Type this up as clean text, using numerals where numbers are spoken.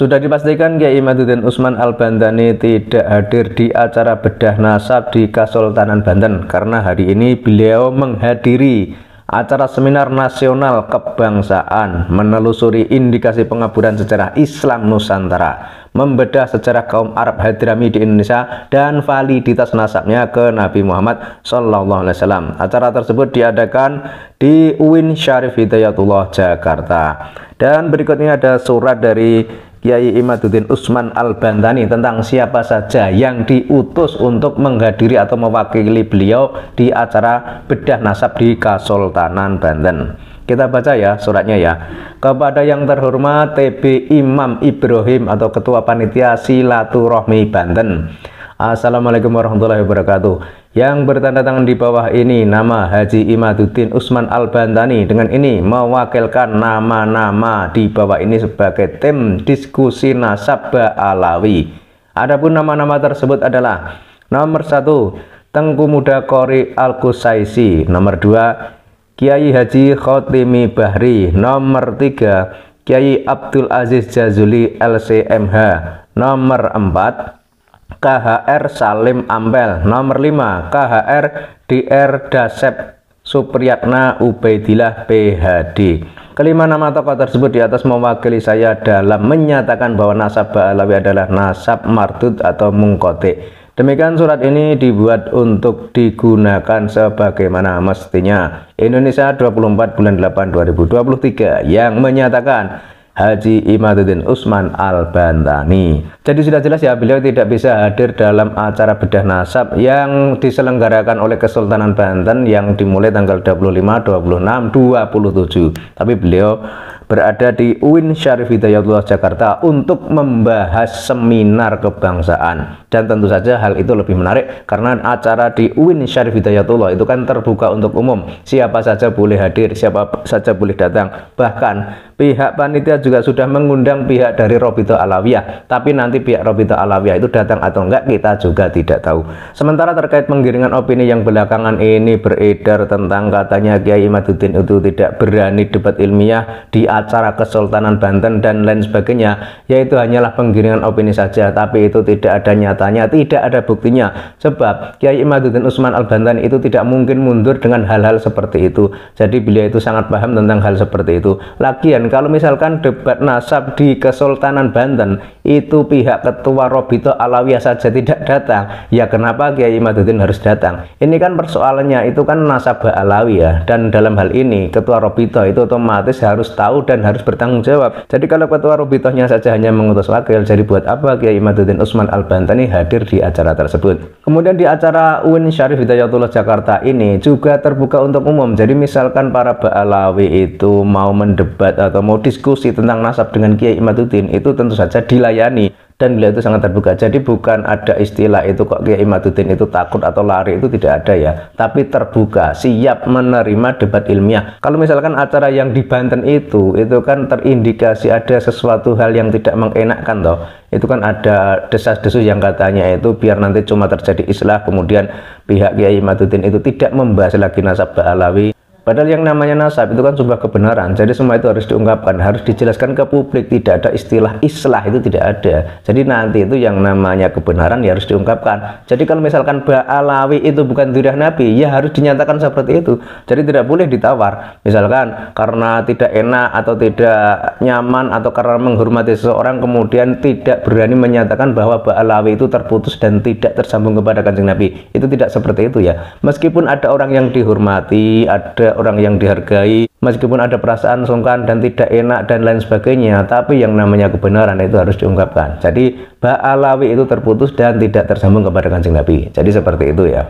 Sudah dipastikan Kiai Imaduddin Usman Al-Bantani tidak hadir di acara bedah nasab di Kesultanan Banten karena hari ini beliau menghadiri acara seminar nasional kebangsaan menelusuri indikasi pengaburan sejarah Islam Nusantara, membedah sejarah kaum Arab Hadrami di Indonesia dan validitas nasabnya ke Nabi Muhammad SAW. Acara tersebut diadakan di UIN Syarif Hidayatullah Jakarta. Dan berikutnya ada surat dari Kiai Imaduddin Usman Al-Bantani tentang siapa saja yang diutus untuk menghadiri atau mewakili beliau di acara bedah nasab di Kesultanan Banten. Kita baca ya suratnya ya. Kepada yang terhormat TB Imam Ibrahim atau Ketua Panitia Silaturahmi Banten. Assalamualaikum warahmatullahi wabarakatuh. Yang bertanda tangan di bawah ini nama Haji Imaduddin Usman Al-Bantani. Dengan ini mewakilkan nama-nama di bawah ini sebagai tim diskusi nasab Ba'alawi. Adapun nama-nama tersebut adalah nomor 1 Tengku Muda Qori Al-Qusaisi, nomor 2 Kiai Haji Khotimi Bahri, nomor 3 Kiai Abdul Aziz Jazuli LCMH, nomor 4 KHR Salim Ampel, nomor 5 KHR DR Dasep Supriyatna Ubaidillah PhD. Kelima nama tokoh tersebut di atas mewakili saya dalam menyatakan bahwa nasab Ba'alawi adalah nasab mardud atau mungkotik. Demikian surat ini dibuat untuk digunakan sebagaimana mestinya. Indonesia 24 bulan 8 2023 yang menyatakan Haji Imaduddin Usman Al-Bantani. Jadi sudah jelas ya, beliau tidak bisa hadir dalam acara bedah nasab yang diselenggarakan oleh Kesultanan Banten yang dimulai tanggal 25, 26, 27. Tapi beliau berada di UIN Syarif Hidayatullah Jakarta untuk membahas seminar kebangsaan. Dan tentu saja hal itu lebih menarik karena acara di UIN Syarif Hidayatullah itu kan terbuka untuk umum. Siapa saja boleh hadir, siapa saja boleh datang. Bahkan pihak panitia juga sudah mengundang pihak dari Robito Alawiyah. Tapi nanti pihak Robito Alawiyah itu datang atau enggak kita juga tidak tahu. Sementara terkait penggiringan opini yang belakangan ini beredar tentang katanya Kiai Imaduddin itu tidak berani debat ilmiah di acara Kesultanan Banten dan lain sebagainya, yaitu hanyalah penggiringan opini saja, tapi itu tidak ada nyatanya, tidak ada buktinya. Sebab Kiai Imaduddin Usman Al-Bantani itu tidak mungkin mundur dengan hal-hal seperti itu. Jadi beliau itu sangat paham tentang hal seperti itu. Lagian kalau misalkan debat nasab di Kesultanan Banten itu pihak Ketua Robito Alawiyah saja tidak datang, ya kenapa Kiai Imaduddin harus datang? Ini kan persoalannya itu kan nasab Ba'alawi ya, dan dalam hal ini Ketua Robito itu otomatis harus tahu dan harus bertanggung jawab. Jadi kalau Ketua Robitohnya saja hanya mengutus wakil, jadi buat apa Kiai Imaduddin Usman Al-Bantani hadir di acara tersebut? Kemudian di acara UIN Syarif Hidayatullah Jakarta ini juga terbuka untuk umum. Jadi misalkan para Ba'alawi itu mau mendebat atau mau diskusi tentang nasab dengan Kiai Imaduddin, itu tentu saja dilayani. Dan beliau itu sangat terbuka. Jadi bukan ada istilah itu kok Kiai Imaduddin itu takut atau lari, itu tidak ada ya. Tapi terbuka, siap menerima debat ilmiah. Kalau misalkan acara yang di Banten itu kan terindikasi ada sesuatu hal yang tidak mengenakkan toh. Itu kan ada desas-desus yang katanya itu biar nanti cuma terjadi islah, kemudian pihak Kiai Imaduddin itu tidak membahas lagi nasab Ba'alawi. Padahal yang namanya nasab itu kan sebuah kebenaran. Jadi semua itu harus diungkapkan, harus dijelaskan ke publik. Tidak ada istilah islah, itu tidak ada. Jadi nanti itu yang namanya kebenaran ya harus diungkapkan. Jadi kalau misalkan Ba'alawi itu bukan zuriyah Nabi, ya harus dinyatakan seperti itu. Jadi tidak boleh ditawar. Misalkan karena tidak enak atau tidak nyaman atau karena menghormati seseorang kemudian tidak berani menyatakan bahwa Ba'alawi itu terputus dan tidak tersambung kepada Kanjeng Nabi. Itu tidak seperti itu ya. Meskipun ada orang yang dihormati, ada orang yang dihargai, meskipun ada perasaan sungkan dan tidak enak dan lain sebagainya, tapi yang namanya kebenaran itu harus diungkapkan. Jadi Ba'alawi itu terputus dan tidak tersambung kepada Kanjeng Nabi. Jadi seperti itu ya.